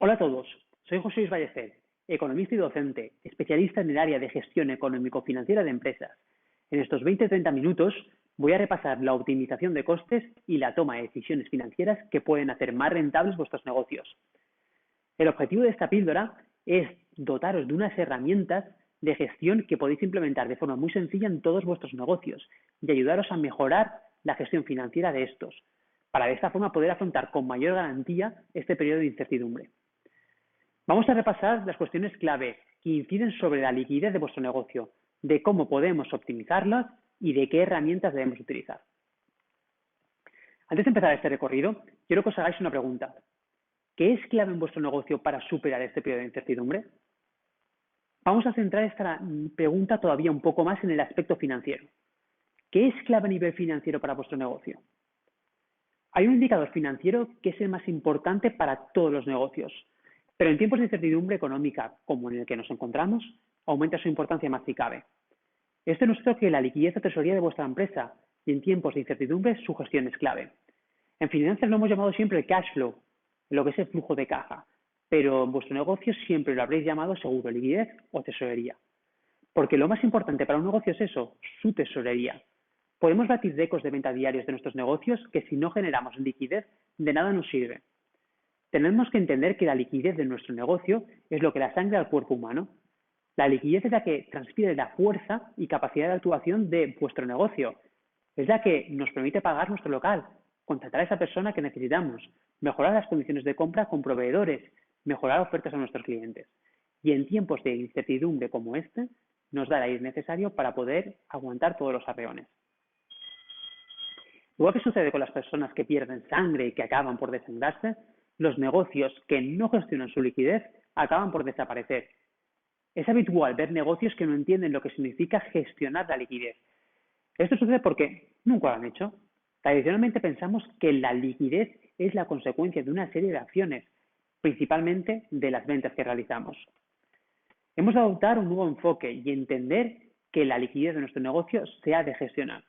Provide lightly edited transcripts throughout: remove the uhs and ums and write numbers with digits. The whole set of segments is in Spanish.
Hola a todos, soy José Luis Ballester, economista y docente, especialista en el área de gestión económico-financiera de empresas. En estos 20-30 minutos voy a repasar la optimización de costes y la toma de decisiones financieras que pueden hacer más rentables vuestros negocios. El objetivo de esta píldora es dotaros de unas herramientas de gestión que podéis implementar de forma muy sencilla en todos vuestros negocios y ayudaros a mejorar la gestión financiera de estos, para de esta forma poder afrontar con mayor garantía este periodo de incertidumbre. Vamos a repasar las cuestiones clave que inciden sobre la liquidez de vuestro negocio, de cómo podemos optimizarlas y de qué herramientas debemos utilizar. Antes de empezar este recorrido, quiero que os hagáis una pregunta. ¿Qué es clave en vuestro negocio para superar este periodo de incertidumbre? Vamos a centrar esta pregunta todavía un poco más en el aspecto financiero. ¿Qué es clave a nivel financiero para vuestro negocio? Hay un indicador financiero que es el más importante para todos los negocios, pero en tiempos de incertidumbre económica, como en el que nos encontramos, aumenta su importancia más si cabe. Esto no es otro que la liquidez o tesorería de vuestra empresa, y en tiempos de incertidumbre su gestión es clave. En finanzas lo hemos llamado siempre el cash flow, lo que es el flujo de caja, pero en vuestro negocio siempre lo habréis llamado seguro liquidez o tesorería. Porque lo más importante para un negocio es eso, su tesorería. Podemos batir récords de venta diarios de nuestros negocios que si no generamos liquidez, de nada nos sirve. Tenemos que entender que la liquidez de nuestro negocio es lo que la sangre al cuerpo humano. La liquidez es la que transfiere la fuerza y capacidad de actuación de vuestro negocio. Es la que nos permite pagar nuestro local, contratar a esa persona que necesitamos, mejorar las condiciones de compra con proveedores, mejorar ofertas a nuestros clientes. Y en tiempos de incertidumbre como este, nos da el aire necesario para poder aguantar todos los arreones. Igual que sucede con las personas que pierden sangre y que acaban por desangrarse, los negocios que no gestionan su liquidez acaban por desaparecer. Es habitual ver negocios que no entienden lo que significa gestionar la liquidez. Esto sucede porque nunca lo han hecho. Tradicionalmente pensamos que la liquidez es la consecuencia de una serie de acciones, principalmente de las ventas que realizamos. Hemos de adoptar un nuevo enfoque y entender que la liquidez de nuestro negocio se ha de gestionar.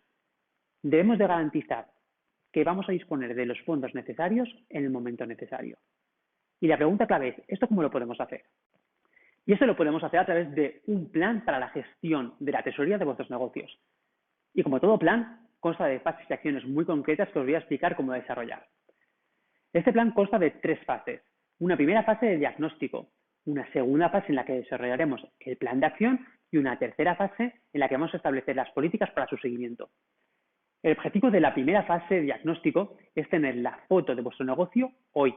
Debemos de garantizar que vamos a disponer de los fondos necesarios en el momento necesario. Y la pregunta clave es, ¿esto cómo lo podemos hacer? Y esto lo podemos hacer a través de un plan para la gestión de la tesorería de vuestros negocios. Y como todo plan, consta de fases y acciones muy concretas que os voy a explicar cómo desarrollar. Este plan consta de 3 fases. Una primera fase de diagnóstico, una segunda fase en la que desarrollaremos el plan de acción y una tercera fase en la que vamos a establecer las políticas para su seguimiento. El objetivo de la primera fase de diagnóstico es tener la foto de vuestro negocio hoy.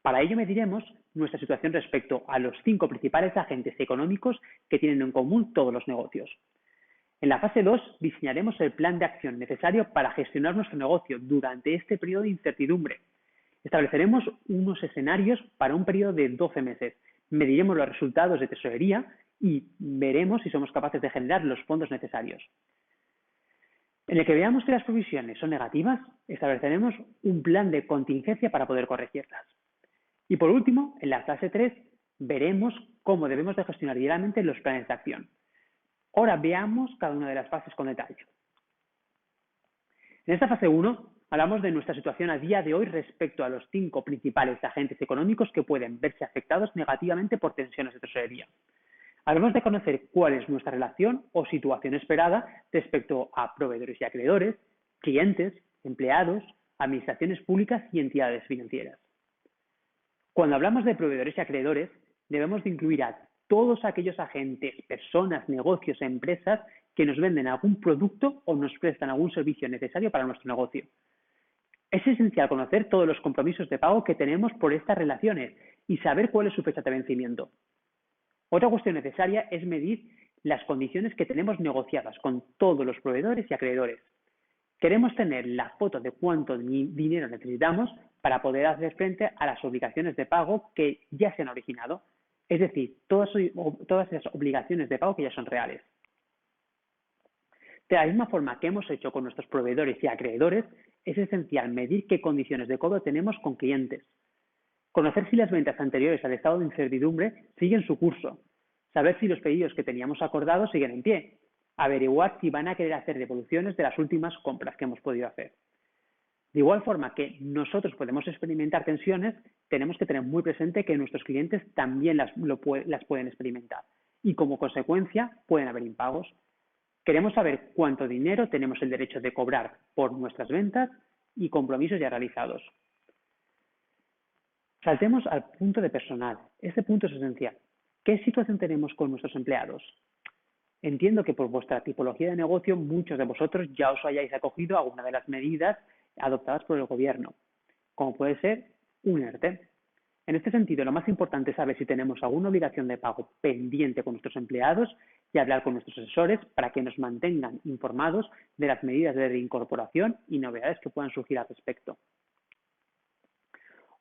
Para ello mediremos nuestra situación respecto a los 5 principales agentes económicos que tienen en común todos los negocios. En la fase 2 diseñaremos el plan de acción necesario para gestionar nuestro negocio durante este periodo de incertidumbre. Estableceremos unos escenarios para un periodo de 12 meses. Mediremos los resultados de tesorería y veremos si somos capaces de generar los fondos necesarios. En el que veamos que las provisiones son negativas, estableceremos un plan de contingencia para poder corregirlas. Y por último, en la fase 3, veremos cómo debemos de gestionar diariamente los planes de acción. Ahora veamos cada una de las fases con detalle. En esta fase 1, hablamos de nuestra situación a día de hoy respecto a los 5 principales agentes económicos que pueden verse afectados negativamente por tensiones de tesorería. Hablamos de conocer cuál es nuestra relación o situación esperada respecto a proveedores y acreedores, clientes, empleados, administraciones públicas y entidades financieras. Cuando hablamos de proveedores y acreedores, debemos de incluir a todos aquellos agentes, personas, negocios, empresas que nos venden algún producto o nos prestan algún servicio necesario para nuestro negocio. Es esencial conocer todos los compromisos de pago que tenemos por estas relaciones y saber cuál es su fecha de vencimiento. Otra cuestión necesaria es medir las condiciones que tenemos negociadas con todos los proveedores y acreedores. Queremos tener la foto de cuánto dinero necesitamos para poder hacer frente a las obligaciones de pago que ya se han originado, es decir, todas esas obligaciones de pago que ya son reales. De la misma forma que hemos hecho con nuestros proveedores y acreedores, es esencial medir qué condiciones de cobro tenemos con clientes. Conocer si las ventas anteriores al estado de incertidumbre siguen su curso. Saber si los pedidos que teníamos acordados siguen en pie. Averiguar si van a querer hacer devoluciones de las últimas compras que hemos podido hacer. De igual forma que nosotros podemos experimentar tensiones, tenemos que tener muy presente que nuestros clientes también las pueden experimentar y como consecuencia pueden haber impagos. Queremos saber cuánto dinero tenemos el derecho de cobrar por nuestras ventas y compromisos ya realizados. Saltemos al punto de personal. Este punto es esencial. ¿Qué situación tenemos con nuestros empleados? Entiendo que por vuestra tipología de negocio muchos de vosotros ya os hayáis acogido a alguna de las medidas adoptadas por el gobierno, como puede ser un ERTE. En este sentido, lo más importante es saber si tenemos alguna obligación de pago pendiente con nuestros empleados y hablar con nuestros asesores para que nos mantengan informados de las medidas de reincorporación y novedades que puedan surgir al respecto.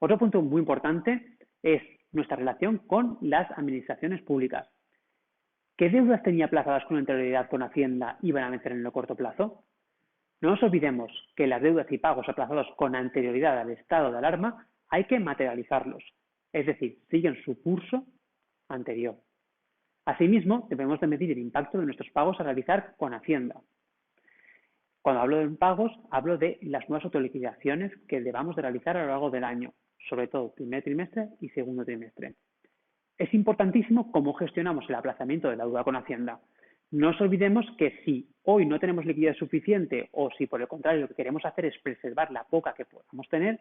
Otro punto muy importante es nuestra relación con las administraciones públicas. ¿Qué deudas tenía aplazadas con anterioridad con Hacienda iban a vencer en el corto plazo? No nos olvidemos que las deudas y pagos aplazados con anterioridad al estado de alarma hay que materializarlos, es decir, siguen su curso anterior. Asimismo, debemos de medir el impacto de nuestros pagos a realizar con Hacienda. Cuando hablo de pagos, hablo de las nuevas autoliquidaciones que debamos de realizar a lo largo del año, sobre todo primer trimestre y segundo trimestre. Es importantísimo cómo gestionamos el aplazamiento de la deuda con Hacienda. No nos olvidemos que si hoy no tenemos liquidez suficiente o si por el contrario lo que queremos hacer es preservar la poca que podamos tener,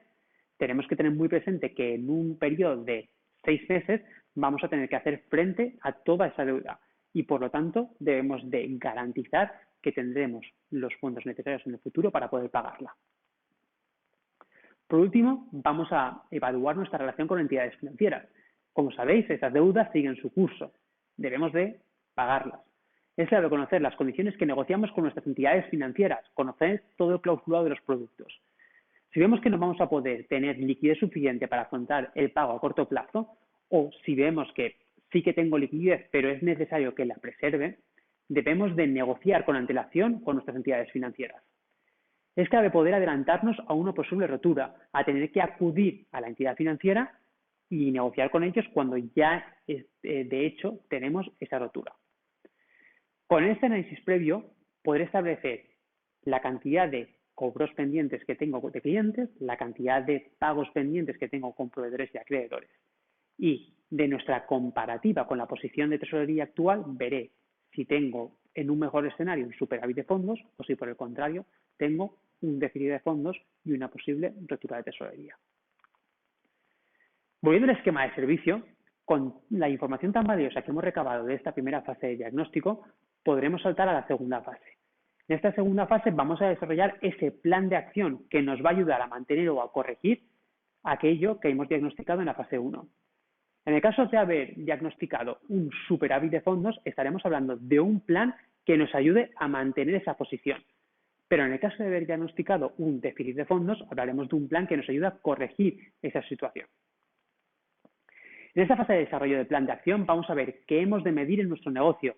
tenemos que tener muy presente que en un periodo de 6 meses vamos a tener que hacer frente a toda esa deuda y por lo tanto debemos de garantizar que tendremos los fondos necesarios en el futuro para poder pagarla. Por último, vamos a evaluar nuestra relación con entidades financieras. Como sabéis, esas deudas siguen su curso. Debemos de pagarlas. Es clave conocer las condiciones que negociamos con nuestras entidades financieras, conocer todo el clausulado de los productos. Si vemos que no vamos a poder tener liquidez suficiente para afrontar el pago a corto plazo, o si vemos que sí que tengo liquidez, pero es necesario que la preserve, debemos de negociar con antelación con nuestras entidades financieras. Es clave poder adelantarnos a una posible rotura, a tener que acudir a la entidad financiera y negociar con ellos cuando ya, de hecho, tenemos esa rotura. Con este análisis previo, podré establecer la cantidad de cobros pendientes que tengo de clientes, la cantidad de pagos pendientes que tengo con proveedores y acreedores. Y de nuestra comparativa con la posición de tesorería actual, veré si tengo en un mejor escenario un superávit de fondos o si por el contrario tengo un déficit de fondos y una posible rotura de tesorería. Volviendo al esquema de servicio, con la información tan valiosa que hemos recabado de esta primera fase de diagnóstico, podremos saltar a la segunda fase. En esta segunda fase vamos a desarrollar ese plan de acción que nos va a ayudar a mantener o a corregir aquello que hemos diagnosticado en la fase 1. En el caso de haber diagnosticado un superávit de fondos, estaremos hablando de un plan que nos ayude a mantener esa posición. Pero en el caso de haber diagnosticado un déficit de fondos, hablaremos de un plan que nos ayuda a corregir esa situación. En esta fase de desarrollo del plan de acción vamos a ver qué hemos de medir en nuestro negocio,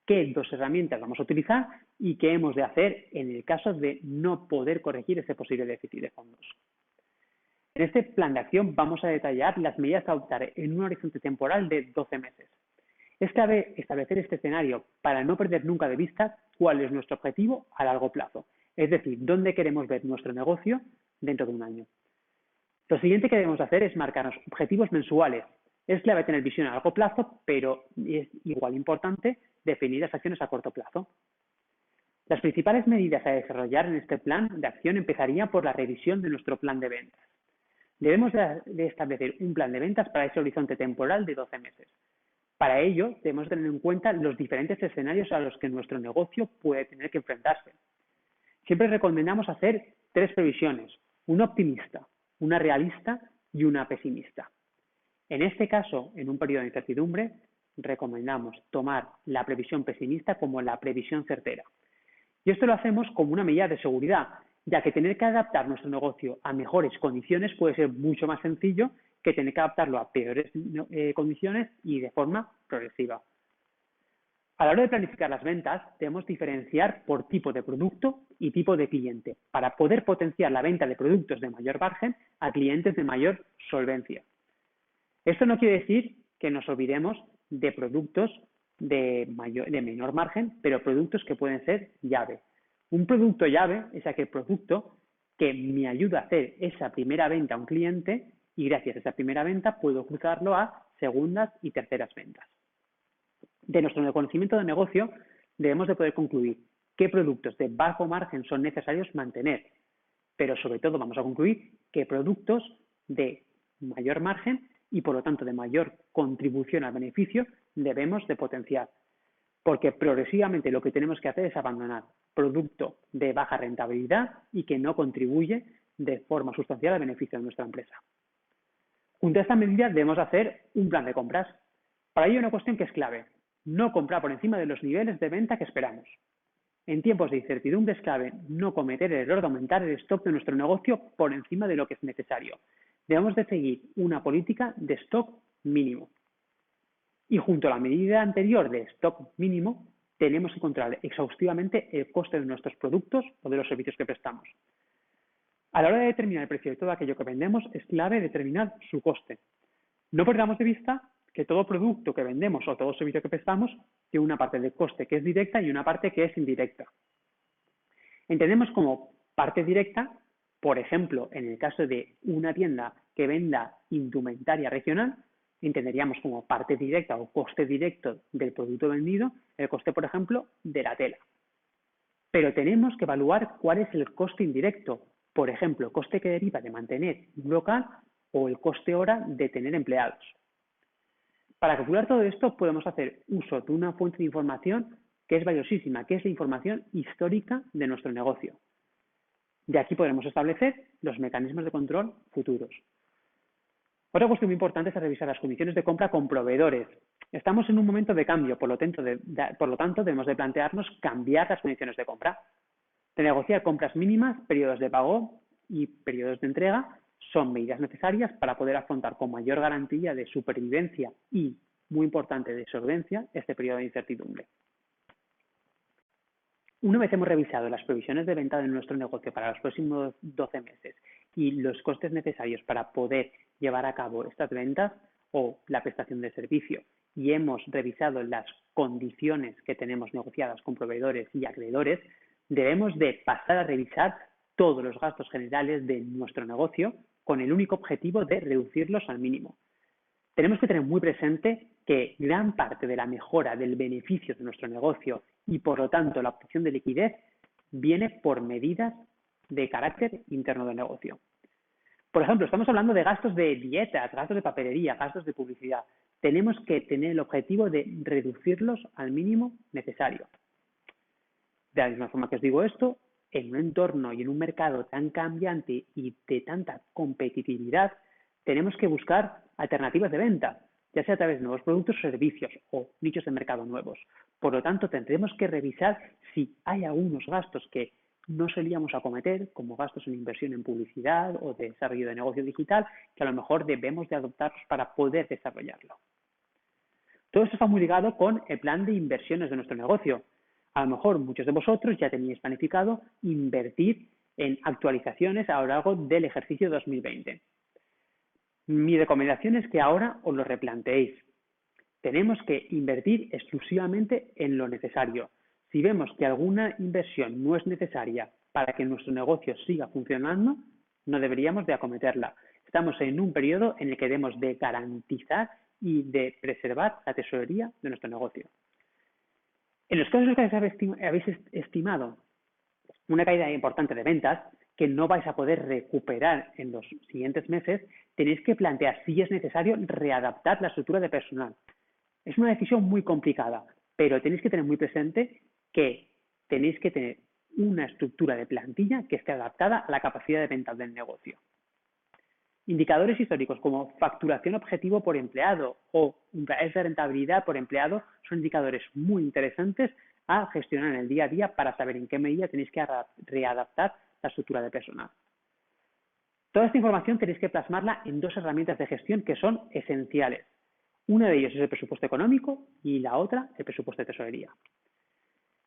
qué dos herramientas vamos a utilizar y qué hemos de hacer en el caso de no poder corregir ese posible déficit de fondos. En este plan de acción vamos a detallar las medidas a adoptar en un horizonte temporal de 12 meses. Es clave establecer este escenario para no perder nunca de vista cuál es nuestro objetivo a largo plazo, es decir, dónde queremos ver nuestro negocio dentro de un año. Lo siguiente que debemos hacer es marcarnos objetivos mensuales. Es clave tener visión a largo plazo, pero es igual importante definir las acciones a corto plazo. Las principales medidas a desarrollar en este plan de acción empezarían por la revisión de nuestro plan de ventas. Debemos de establecer un plan de ventas para ese horizonte temporal de 12 meses. Para ello, debemos tener en cuenta los diferentes escenarios a los que nuestro negocio puede tener que enfrentarse. Siempre recomendamos hacer 3 previsiones, una optimista, una realista y una pesimista. En este caso, en un periodo de incertidumbre, recomendamos tomar la previsión pesimista como la previsión certera. Y esto lo hacemos como una medida de seguridad, ya que tener que adaptar nuestro negocio a mejores condiciones puede ser mucho más sencillo que tener que adaptarlo a peores condiciones y de forma progresiva. A la hora de planificar las ventas, debemos diferenciar por tipo de producto y tipo de cliente, para poder potenciar la venta de productos de mayor margen a clientes de mayor solvencia. Esto no quiere decir que nos olvidemos de productos de menor margen, pero productos que pueden ser llave. Un producto llave es aquel producto que me ayuda a hacer esa primera venta a un cliente y gracias a esa primera venta puedo cruzarlo a segundas y terceras ventas. De nuestro conocimiento de negocio debemos de poder concluir qué productos de bajo margen son necesarios mantener, pero sobre todo vamos a concluir qué productos de mayor margen y por lo tanto de mayor contribución al beneficio debemos de potenciar. Porque progresivamente lo que tenemos que hacer es abandonar producto de baja rentabilidad y que no contribuye de forma sustancial al beneficio de nuestra empresa. Junto a esta medida debemos hacer un plan de compras. Para ello hay una cuestión que es clave: no comprar por encima de los niveles de venta que esperamos. En tiempos de incertidumbre es clave no cometer el error de aumentar el stock de nuestro negocio por encima de lo que es necesario. Debemos de seguir una política de stock mínimo. Y junto a la medida anterior de stock mínimo, tenemos que controlar exhaustivamente el coste de nuestros productos o de los servicios que prestamos. A la hora de determinar el precio de todo aquello que vendemos, es clave determinar su coste. No perdamos de vista que todo producto que vendemos o todo servicio que prestamos tiene una parte de coste que es directa y una parte que es indirecta. Entendemos como parte directa, por ejemplo, en el caso de una tienda que venda indumentaria regional, entenderíamos como parte directa o coste directo del producto vendido, el coste, por ejemplo, de la tela. Pero tenemos que evaluar cuál es el coste indirecto, por ejemplo, el coste que deriva de mantener un local o el coste hora de tener empleados. Para calcular todo esto podemos hacer uso de una fuente de información que es valiosísima, que es la información histórica de nuestro negocio. De aquí podremos establecer los mecanismos de control futuros. Otra cuestión muy importante es revisar las condiciones de compra con proveedores. Estamos en un momento de cambio, por lo tanto debemos de plantearnos cambiar las condiciones de compra. De negociar compras mínimas, periodos de pago y periodos de entrega son medidas necesarias para poder afrontar con mayor garantía de supervivencia y, muy importante, de solvencia este periodo de incertidumbre. Una vez hemos revisado las previsiones de venta de nuestro negocio para los próximos 12 meses y los costes necesarios para poder llevar a cabo estas ventas o la prestación de servicio y hemos revisado las condiciones que tenemos negociadas con proveedores y acreedores, debemos de pasar a revisar todos los gastos generales de nuestro negocio con el único objetivo de reducirlos al mínimo. Tenemos que tener muy presente que gran parte de la mejora del beneficio de nuestro negocio y, por lo tanto, la obtención de liquidez viene por medidas de carácter interno del negocio. Por ejemplo, estamos hablando de gastos de dietas, gastos de papelería, gastos de publicidad. Tenemos que tener el objetivo de reducirlos al mínimo necesario. De la misma forma que os digo esto, en un entorno y en un mercado tan cambiante y de tanta competitividad, tenemos que buscar alternativas de venta, ya sea a través de nuevos productos o servicios o nichos de mercado nuevos. Por lo tanto, tendremos que revisar si hay algunos gastos que no solíamos acometer, como gastos en inversión en publicidad o de desarrollo de negocio digital, que a lo mejor debemos de adoptarlos para poder desarrollarlo. Todo esto está muy ligado con el plan de inversiones de nuestro negocio. A lo mejor muchos de vosotros ya teníais planificado invertir en actualizaciones a lo largo del ejercicio 2020. Mi recomendación es que ahora os lo replanteéis. Tenemos que invertir exclusivamente en lo necesario. Si vemos que alguna inversión no es necesaria para que nuestro negocio siga funcionando, no deberíamos de acometerla. Estamos en un periodo en el que debemos de garantizar y de preservar la tesorería de nuestro negocio. En los casos que habéis estimado una caída importante de ventas que no vais a poder recuperar en los siguientes meses, tenéis que plantear si es necesario readaptar la estructura de personal. Es una decisión muy complicada, pero tenéis que tener muy presente que tenéis que tener una estructura de plantilla que esté adaptada a la capacidad de ventas del negocio. Indicadores históricos como facturación objetivo por empleado o umbrales de rentabilidad por empleado son indicadores muy interesantes a gestionar en el día a día para saber en qué medida tenéis que readaptar la estructura de personal. Toda esta información tenéis que plasmarla en dos herramientas de gestión que son esenciales. Una de ellas es el presupuesto económico y la otra el presupuesto de tesorería.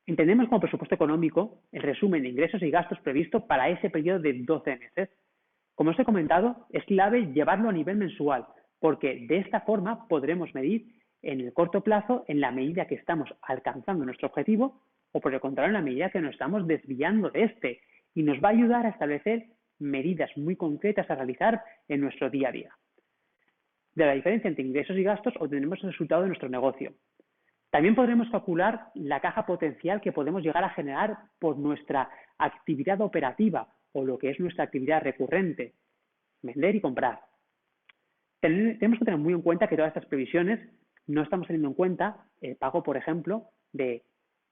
Entendemos como presupuesto económico el resumen de ingresos y gastos previsto para ese periodo de 12 meses. Como os he comentado, es clave llevarlo a nivel mensual, porque de esta forma podremos medir en el corto plazo en la medida que estamos alcanzando nuestro objetivo o por el contrario en la medida que nos estamos desviando de este y nos va a ayudar a establecer medidas muy concretas a realizar en nuestro día a día. De la diferencia entre ingresos y gastos obtendremos el resultado de nuestro negocio. También podremos calcular la caja potencial que podemos llegar a generar por nuestra actividad operativa o lo que es nuestra actividad recurrente, vender y comprar. Tenemos que tener muy en cuenta que todas estas previsiones no estamos teniendo en cuenta el pago, por ejemplo, de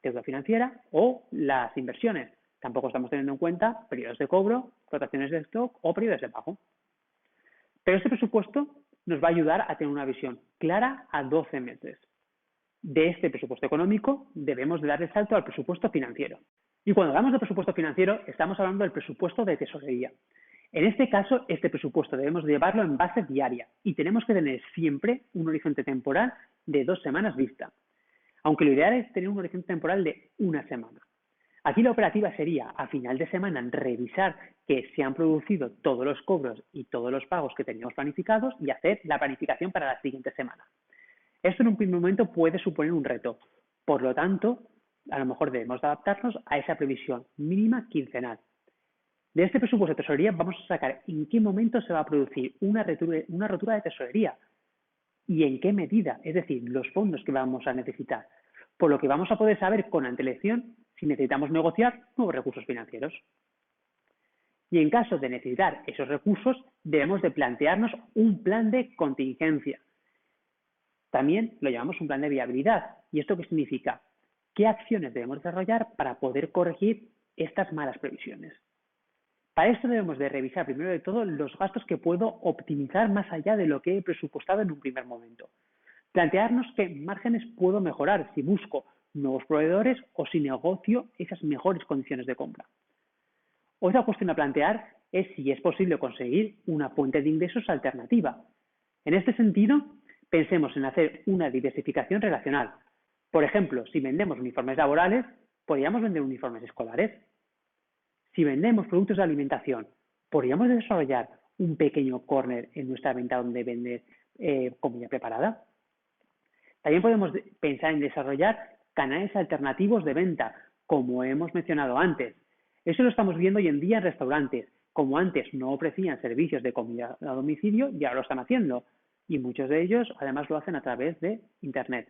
deuda financiera o las inversiones. Tampoco estamos teniendo en cuenta periodos de cobro, rotaciones de stock o periodos de pago. Pero este presupuesto nos va a ayudar a tener una visión clara a 12 meses. De este presupuesto económico debemos de dar el salto al presupuesto financiero. Y cuando hablamos de presupuesto financiero, estamos hablando del presupuesto de tesorería. En este caso, este presupuesto debemos de llevarlo en base diaria y tenemos que tener siempre un horizonte temporal de 2 semanas vista. Aunque lo ideal es tener un horizonte temporal de 1 semana. Aquí la operativa sería, a final de semana, revisar que se han producido todos los cobros y todos los pagos que teníamos planificados y hacer la planificación para la siguiente semana. Esto en un primer momento puede suponer un reto. Por lo tanto, a lo mejor debemos adaptarnos a esa previsión mínima quincenal. De este presupuesto de tesorería vamos a sacar en qué momento se va a producir una rotura de tesorería y en qué medida, es decir, los fondos que vamos a necesitar, por lo que vamos a poder saber con antelación si necesitamos negociar nuevos recursos financieros. Y en caso de necesitar esos recursos, debemos de plantearnos un plan de contingencia. También lo llamamos un plan de viabilidad. ¿Y esto qué significa? ¿Qué acciones debemos desarrollar para poder corregir estas malas previsiones? Para esto debemos de revisar primero de todo los gastos que puedo optimizar más allá de lo que he presupuestado en un primer momento. Plantearnos qué márgenes puedo mejorar si busco nuevos proveedores o si negocio esas mejores condiciones de compra. Otra cuestión a plantear es si es posible conseguir una fuente de ingresos alternativa. En este sentido, pensemos en hacer una diversificación relacional. Por ejemplo, si vendemos uniformes laborales, podríamos vender uniformes escolares. Si vendemos productos de alimentación, podríamos desarrollar un pequeño corner en nuestra venta donde vender comida preparada. También podemos pensar en desarrollar canales alternativos de venta, como hemos mencionado antes. Eso lo estamos viendo hoy en día en restaurantes. Como antes no ofrecían servicios de comida a domicilio, ya lo están haciendo. Y muchos de ellos además lo hacen a través de Internet.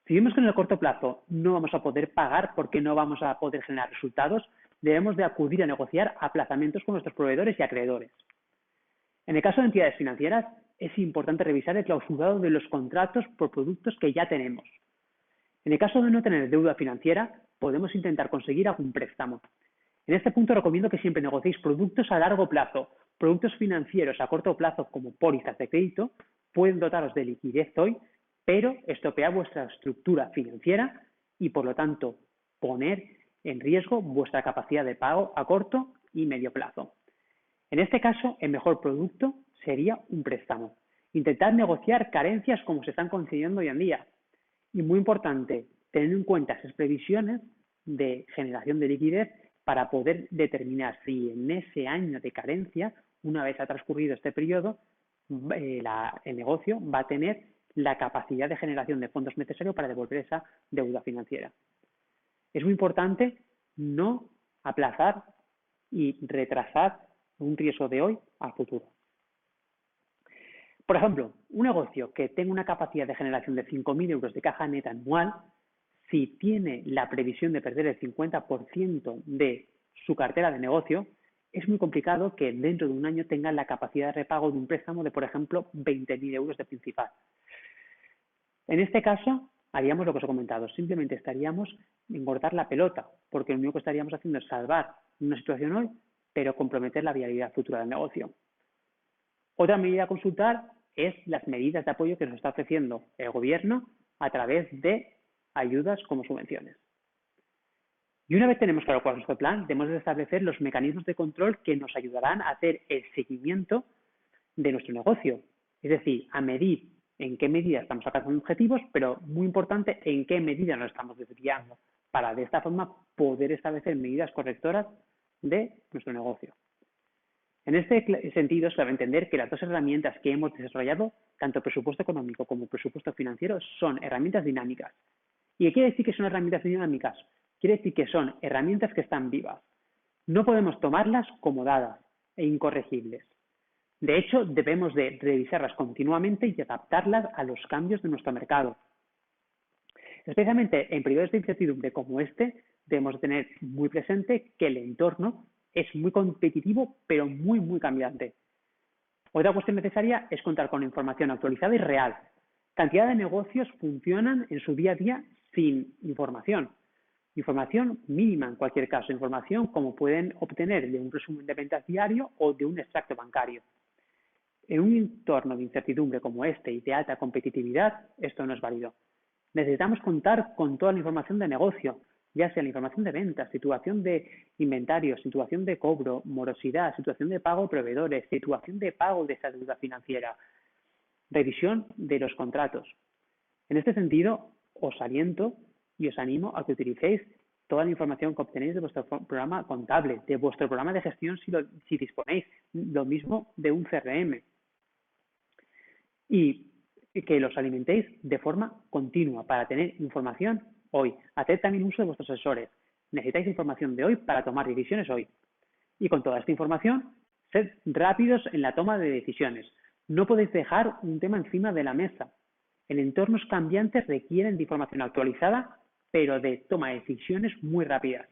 Si vemos que en el corto plazo no vamos a poder pagar porque no vamos a poder generar resultados, debemos de acudir a negociar aplazamientos con nuestros proveedores y acreedores. En el caso de entidades financieras, es importante revisar el clausurado de los contratos por productos que ya tenemos. En el caso de no tener deuda financiera, podemos intentar conseguir algún préstamo. En este punto recomiendo que siempre negociéis productos a largo plazo. Productos financieros a corto plazo como pólizas de crédito pueden dotaros de liquidez hoy, pero estropear vuestra estructura financiera y por lo tanto poner en riesgo vuestra capacidad de pago a corto y medio plazo. En este caso, el mejor producto sería un préstamo. Intentar negociar carencias como se están concediendo hoy en día. Y muy importante, tener en cuenta esas previsiones de generación de liquidez para poder determinar si en ese año de carencia, una vez ha transcurrido este periodo, el negocio va a tener la capacidad de generación de fondos necesarios para devolver esa deuda financiera. Es muy importante no aplazar y retrasar un riesgo de hoy al futuro. Por ejemplo, un negocio que tenga una capacidad de generación de 5.000 euros de caja neta anual, si tiene la previsión de perder el 50% de su cartera de negocio, es muy complicado que dentro de un año tenga la capacidad de repago de un préstamo de, por ejemplo, 20.000 euros de principal. En este caso, haríamos lo que os he comentado, simplemente estaríamos engordar la pelota, porque lo único que estaríamos haciendo es salvar una situación hoy, pero comprometer la viabilidad futura del negocio. Otra medida a consultar es las medidas de apoyo que nos está ofreciendo el gobierno a través de ayudas como subvenciones. Y una vez tenemos claro cuál es nuestro plan, debemos de establecer los mecanismos de control que nos ayudarán a hacer el seguimiento de nuestro negocio. Es decir, a medir en qué medida estamos alcanzando objetivos, pero muy importante, en qué medida nos estamos desviando, para de esta forma poder establecer medidas correctoras de nuestro negocio. En este sentido, es clave entender que las dos herramientas que hemos desarrollado, tanto el presupuesto económico como el presupuesto financiero, son herramientas dinámicas. ¿Y qué quiere decir que son herramientas dinámicas? Quiere decir que son herramientas que están vivas. No podemos tomarlas como dadas, e incorregibles. De hecho, debemos de revisarlas continuamente y adaptarlas a los cambios de nuestro mercado. Especialmente en periodos de incertidumbre como este, debemos tener muy presente que el entorno es muy competitivo, pero muy cambiante. Otra cuestión necesaria es contar con información actualizada y real. Cantidad de negocios funcionan en su día a día sin información. Información mínima en cualquier caso, información como pueden obtener de un resumen de ventas diario o de un extracto bancario. En un entorno de incertidumbre como este y de alta competitividad, esto no es válido. Necesitamos contar con toda la información de negocio, ya sea la información de ventas, situación de inventario, situación de cobro, morosidad, situación de pago a proveedores, situación de pago de esa deuda financiera, revisión de los contratos. En este sentido, os aliento y os animo a que utilicéis toda la información que obtenéis de vuestro programa contable, de vuestro programa de gestión si disponéis, lo mismo de un CRM. Y que los alimentéis de forma continua para tener información hoy. Haced también uso de vuestros asesores. Necesitáis información de hoy para tomar decisiones hoy. Y con toda esta información, sed rápidos en la toma de decisiones. No podéis dejar un tema encima de la mesa. En entornos cambiantes requieren de información actualizada, pero de toma de decisiones muy rápidas.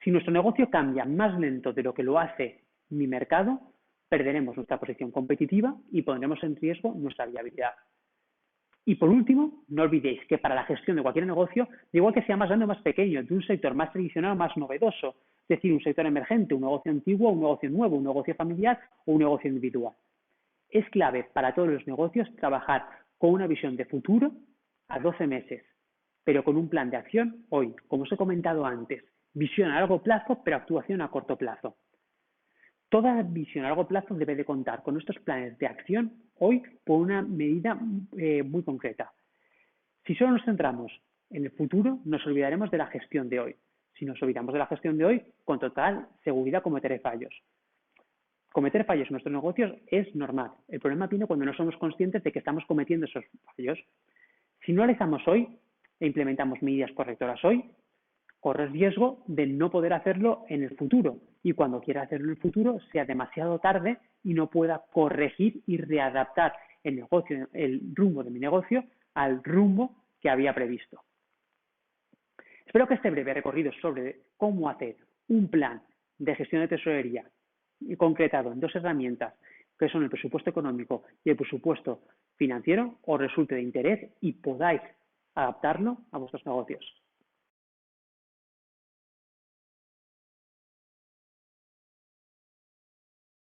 Si nuestro negocio cambia más lento de lo que lo hace mi mercado, perderemos nuestra posición competitiva y pondremos en riesgo nuestra viabilidad. Y por último, no olvidéis que para la gestión de cualquier negocio, da igual que sea más grande o más pequeño, de un sector más tradicional o más novedoso, es decir, un sector emergente, un negocio antiguo, un negocio nuevo, un negocio familiar o un negocio individual. Es clave para todos los negocios trabajar con una visión de futuro a 12 meses, pero con un plan de acción hoy, como os he comentado antes, visión a largo plazo, pero actuación a corto plazo. Toda visión a largo plazo debe de contar con estos planes de acción hoy por una medida muy concreta. Si solo nos centramos en el futuro, nos olvidaremos de la gestión de hoy. Si nos olvidamos de la gestión de hoy, con total seguridad cometeré fallos. Cometer fallos en nuestros negocios es normal. El problema viene cuando no somos conscientes de que estamos cometiendo esos fallos. Si no realizamos hoy e implementamos medidas correctoras hoy, corres riesgo de no poder hacerlo en el futuro y cuando quiera hacerlo en el futuro sea demasiado tarde y no pueda corregir y readaptar el negocio, el rumbo de mi negocio al rumbo que había previsto. Espero que este breve recorrido sobre cómo hacer un plan de gestión de tesorería concretado en dos herramientas que son el presupuesto económico y el presupuesto financiero os resulte de interés y podáis adaptarlo a vuestros negocios.